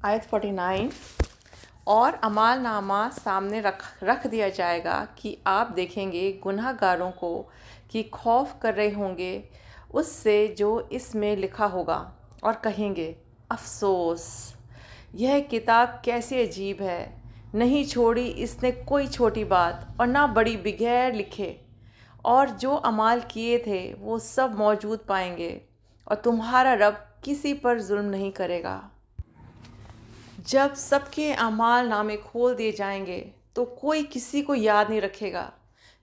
آیت 49 اور اعمال نامہ سامنے رکھ دیا جائے گا کہ آپ دیکھیں گے گناہ گاروں کو کہ خوف کر رہے ہوں گے اس سے جو اس میں لکھا ہوگا اور کہیں گے افسوس یہ کتاب کیسی عجیب ہے، نہیں چھوڑی اس نے کوئی چھوٹی بات اور نہ بڑی بغیر لکھے، اور جو اعمال کیے تھے وہ سب موجود پائیں گے اور تمہارا رب کسی پر ظلم نہیں کرے گا۔ جب سب کے اعمال نامے کھول دیے جائیں گے تو کوئی کسی کو یاد نہیں رکھے گا،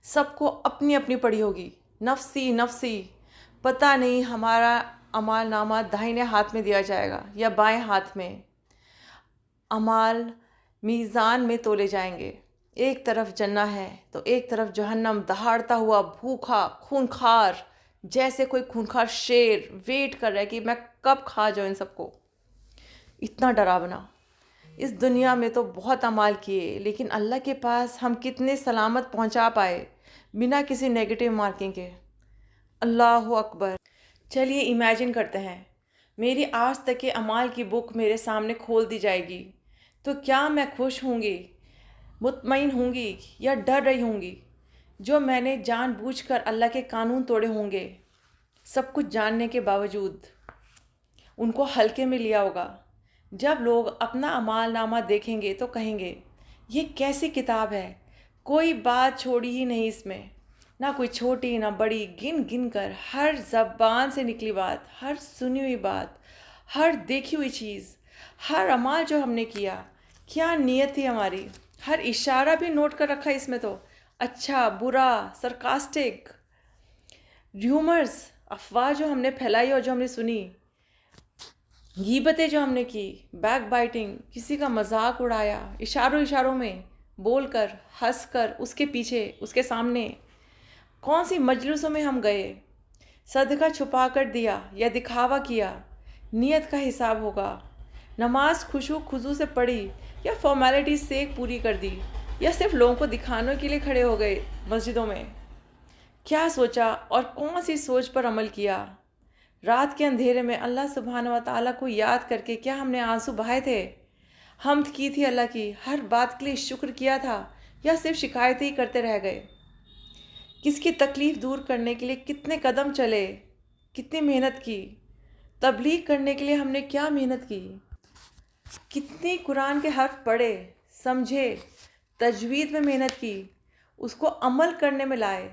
سب کو اپنی اپنی پڑی ہوگی، نفسی نفسی۔ پتہ نہیں ہمارا اعمال نامہ داہنے ہاتھ میں دیا جائے گا یا بائیں ہاتھ میں۔ اعمال میزان میں تولے جائیں گے، ایک طرف جنہ ہے تو ایک طرف جہنم، دہاڑتا ہوا بھوکا خونخوار، جیسے کوئی خونخوار شیر ویٹ کر رہا ہے کہ میں کب کھا جاؤں ان سب کو۔ اتنا ڈراونا۔ اس دنیا میں تو بہت اعمال کیے لیکن اللہ کے پاس ہم کتنے سلامت پہنچا پائے بنا کسی نیگیٹو مارکنگ کے۔ اللہ اکبر۔ چلیے امیجن کرتے ہیں میری آج تک کے اعمال کی بک میرے سامنے کھول دی جائے گی تو کیا میں خوش ہوں گی، مطمئن ہوں گی یا ڈر رہی ہوں گی؟ جو میں نے جان بوجھ کر اللہ کے قانون توڑے ہوں گے، سب کچھ جاننے کے باوجود ان کو ہلکے میں لیا ہوگا۔ جب لوگ اپنا اعمال نامہ دیکھیں گے تو کہیں گے یہ کیسی کتاب ہے، کوئی بات چھوڑی ہی نہیں اس میں، نہ کوئی چھوٹی نہ بڑی، گن گن کر ہر زبان سے نکلی بات، ہر سنی ہوئی بات، ہر دیکھی ہوئی چیز، ہر عمل جو ہم نے کیا، کیا نیت تھی ہماری، ہر اشارہ بھی نوٹ کر رکھا ہے اس میں تو، اچھا برا، سرکاسٹک، ریومرز، افواہ جو ہم نے پھیلائی اور جو ہم نے سنی، غیبتیں جو ہم نے کی، بیک بائٹنگ، کسی کا مذاق اڑایا، اشاروں میں بول کر، ہنس کر، اس کے پیچھے، اس کے سامنے، کون سی مجلسوں میں ہم گئے، صدقہ چھپا کر دیا یا دکھاوا کیا، نیت کا حساب ہوگا۔ نماز خشوع خضوع سے پڑھی یا فارمیلٹی سے پوری کر دی یا صرف لوگوں کو دکھانے کے لیے کھڑے ہو گئے مسجدوں میں، کیا سوچا اور کون سی سوچ پر عمل کیا؟ رات کے اندھیرے میں اللہ سبحانہ و تعالیٰ کو یاد کر کے کیا ہم نے آنسو بہائے تھے، حمد کی تھی اللہ کی، ہر بات کے لیے شکر کیا تھا یا صرف شکایتیں ہی کرتے رہ گئے؟ کس کی تکلیف دور کرنے کے لیے کتنے قدم چلے، کتنی محنت کی؟ تبلیغ کرنے کے لیے ہم نے کیا محنت کی؟ کتنی قرآن کے حرف پڑھے، سمجھے، تجوید میں محنت کی، اس کو عمل کرنے میں لائے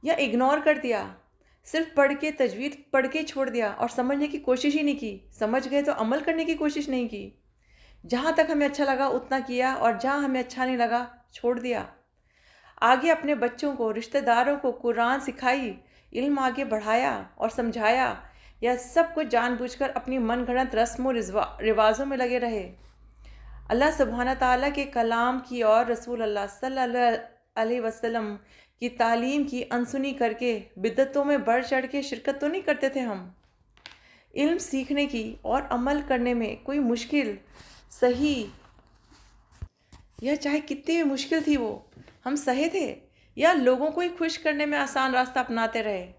یا اگنور کر دیا، صرف پڑھ کے تجوید پڑھ کے چھوڑ دیا اور سمجھنے کی کوشش ہی نہیں کی، سمجھ گئے تو عمل کرنے کی کوشش نہیں کی، جہاں تک ہمیں اچھا لگا اتنا کیا اور جہاں ہمیں اچھا نہیں لگا چھوڑ دیا۔ آگے اپنے بچوں کو، رشتہ داروں کو قرآن سکھائی، علم آگے بڑھایا اور سمجھایا، یا سب کچھ جان بوجھ کر اپنی من گھڑت رسم و رواجوں میں لگے رہے؟ اللہ سبحانہ تعالیٰ کے کلام کی اور رسول اللہ صلی اللہ علیہ وسلم کی تعلیم کی انسنی کر کے بدعتوں میں بڑھ چڑھ کے شرکت تو نہیں کرتے تھے ہم؟ علم سیکھنے کی اور عمل کرنے میں کوئی مشکل، صحیح یا چاہے کتنی بھی مشکل تھی وہ ہم سہے تھے، یا لوگوں کو ہی خوش کرنے میں آسان راستہ اپناتے رہے؟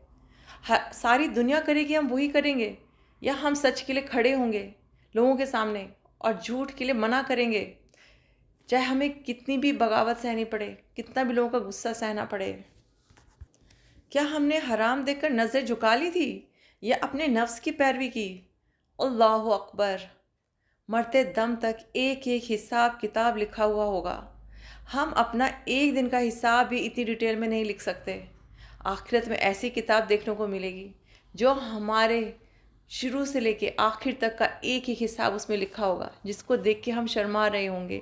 ساری دنیا کرے گی ہم وہی کریں گے، یا ہم سچ کے لیے کھڑے ہوں گے لوگوں کے سامنے اور جھوٹ کے لیے منع کریں گے، چاہے ہمیں کتنی بھی بغاوت سہنی پڑے، کتنا بھی لوگوں کا غصہ سہنا پڑے؟ کیا ہم نے حرام دیکھ کر نظر جھکا لی تھی یا اپنے نفس کی پیروی کی؟ اللہ اکبر۔ مرتے دم تک ایک ایک حساب کتاب لکھا ہوا ہوگا، ہم اپنا ایک دن کا حساب بھی اتنی ڈیٹیل میں نہیں لکھ سکتے۔ آخرت میں ایسی کتاب دیکھنے کو ملے گی جو ہمارے شروع سے لے کے آخر تک کا ایک ایک حساب اس میں لکھا ہوگا، جس کو دیکھ کے ہم شرما رہے ہوں گے،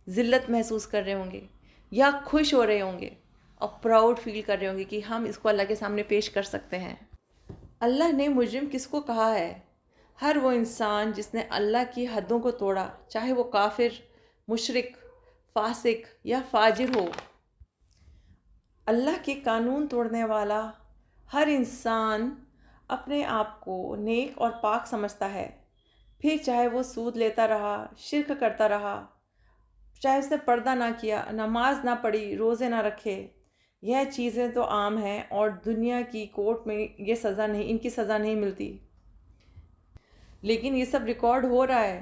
ذلت محسوس کر رہے ہوں گے یا خوش ہو رہے ہوں گے اور پراؤڈ فیل کر رہے ہوں گے کہ ہم اس کو اللہ کے سامنے پیش کر سکتے ہیں۔ اللہ نے مجرم کس کو کہا ہے؟ ہر وہ انسان جس نے اللہ کی حدوں کو توڑا، چاہے وہ کافر، مشرک، فاسق یا فاجر ہو۔ اللہ کے قانون توڑنے والا ہر انسان اپنے آپ کو نیک اور پاک سمجھتا ہے، پھر چاہے وہ سود لیتا رہا، شرک کرتا رہا، چاہے اس نے پردہ نہ کیا، نماز نہ پڑھی، روزے نہ رکھے، یہ چیزیں تو عام ہیں اور دنیا کی کورٹ میں یہ سزا نہیں، ان کی سزا نہیں ملتی، لیکن یہ سب ریکارڈ ہو رہا ہے۔